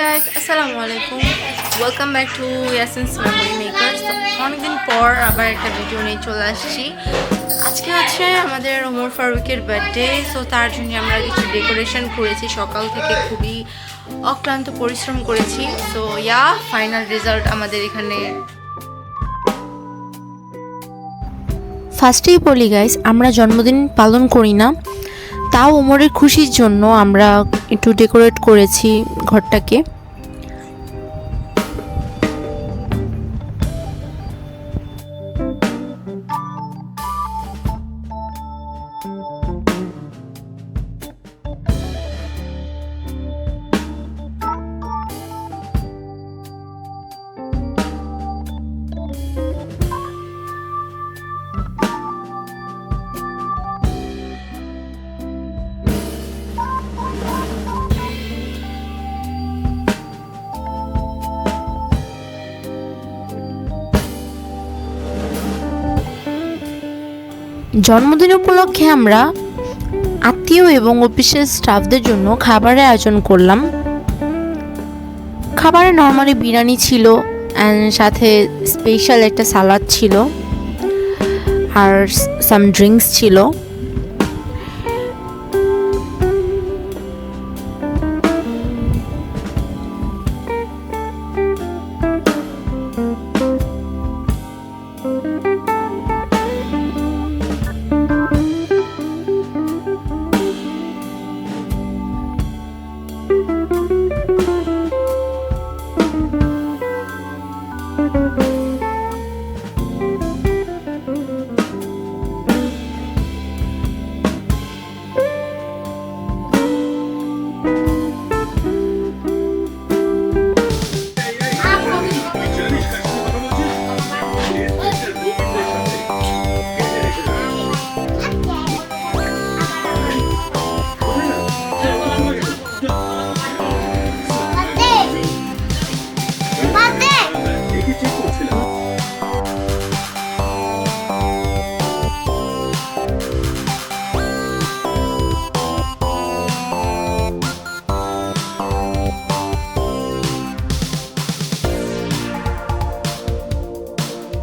guys, আসসালামু আলাইকুম। Welcome back to Yasin's memory makers. অনেকদিন পর আবার একটা ভিডিও নিয়ে চলে আসছি। আজকে হচ্ছে আমাদের ওমর ফারুকের বার্থডে, সো তার জন্য আমরা কিছু ডেকোরেশন করেছি। সকাল থেকে খুবই অক্লান্ত পরিশ্রম করেছি। সো ফাইনাল রেজাল্ট আমাদের এখানে। ফার্স্টেই বলি গাইস, আমরা জন্মদিন পালন করি না, তাও ওমরের খুশির জন্য আমরা একটু ডেকোরেট করেছি ঘরটাকে। জন্মদিন উপলক্ষে আমরা আত্মীয় এবং অফিসের স্টাফদের জন্য খাবারের আয়োজন করলাম। খাবারে নর্মালি বিরিয়ানি ছিল অ্যান্ড সাথে স্পেশাল একটা সালাদ ছিল আর সাম ড্রিঙ্কস ছিল।